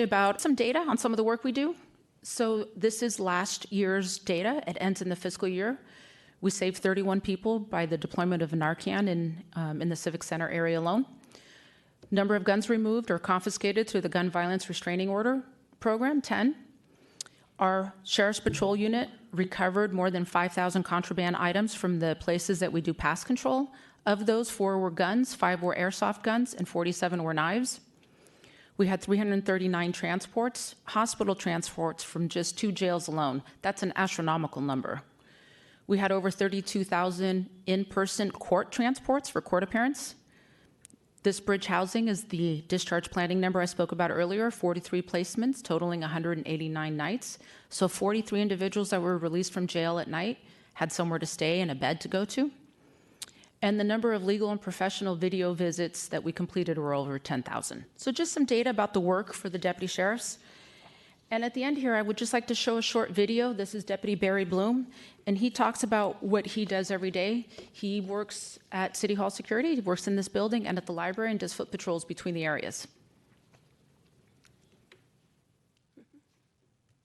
About some data on some of the work we do. So this is last year's data. It ends in the fiscal year. We saved 31 people by the deployment of Narcan in the Civic Center area alone. Number of guns removed or confiscated through the Gun Violence Restraining Order program, 10. Our Sheriff's Patrol Unit recovered more than 5,000 contraband items from the places that we do pest control. Of those, 4 were guns, 5 were airsoft guns, and 47 were knives. We had 339 transports, hospital transports from just 2 jails alone. That's an astronomical number. We had over 32,000 in-person court transports for court appearance. This bridge housing is the discharge planning number I spoke about earlier, 43 placements totaling 189 nights. So 43 individuals that were released from jail at night had somewhere to stay and a bed to go to. And the number of legal and professional video visits that we completed were over 10,000. So just some data about the work for the deputy sheriffs. And at the end here, I would just like to show a short video. This is Deputy Barry Bloom, and he talks about what he does every day. He works at City Hall Security, he works in this building and at the library and does foot patrols between the areas.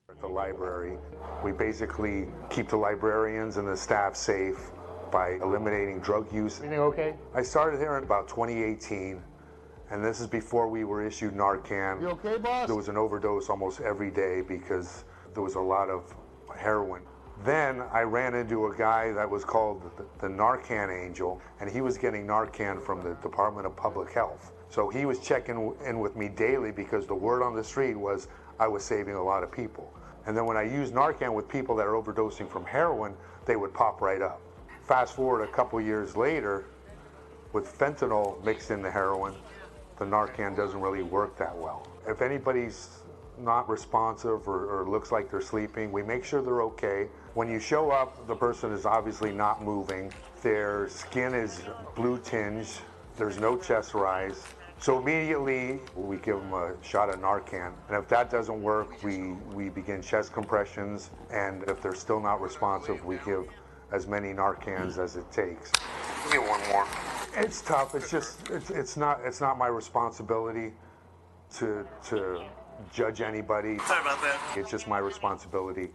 At the library, we basically keep the librarians and the staff safe by eliminating drug use. Everything okay? I started here in about 2018, and this is before we were issued Narcan. You okay, boss? There was an overdose almost every day because there was a lot of heroin. Then I ran into a guy that was called the Narcan Angel, and he was getting Narcan from the Department of Public Health. So he was checking in with me daily because the word on the street was I was saving a lot of people. And then when I used Narcan with people that are overdosing from heroin, they would pop right up. Fast forward a couple years later, with fentanyl mixed in the heroin, the Narcan doesn't really work that well. If anybody's not responsive or looks like they're sleeping, we make sure they're okay. When you show up, the person is obviously not moving. Their skin is blue tinged. There's no chest rise. So immediately we give them a shot of Narcan. And if that doesn't work, we begin chest compressions. And if they're still not responsive, we give as many Narcans as it takes. Give me one more. It's tough. It's just it's not my responsibility to judge anybody. Sorry about that. It's just my responsibility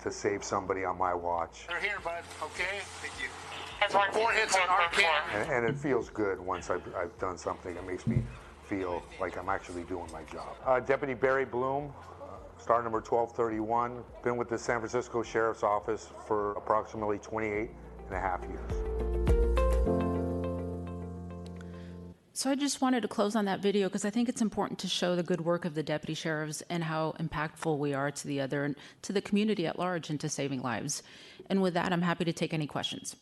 to save somebody on my watch. They're here, bud. Okay. Thank you. That's right. 4 hits on Narcan. And it feels good once I've done something. It makes me feel like I'm actually doing my job. Deputy Barry Bloom. Star number 1231, been with the San Francisco Sheriff's Office for approximately 28 and a half years. So I just wanted to close on that video because I think it's important to show the good work of the deputy sheriffs and how impactful we are to the community at large and to saving lives. And with that, I'm happy to take any questions.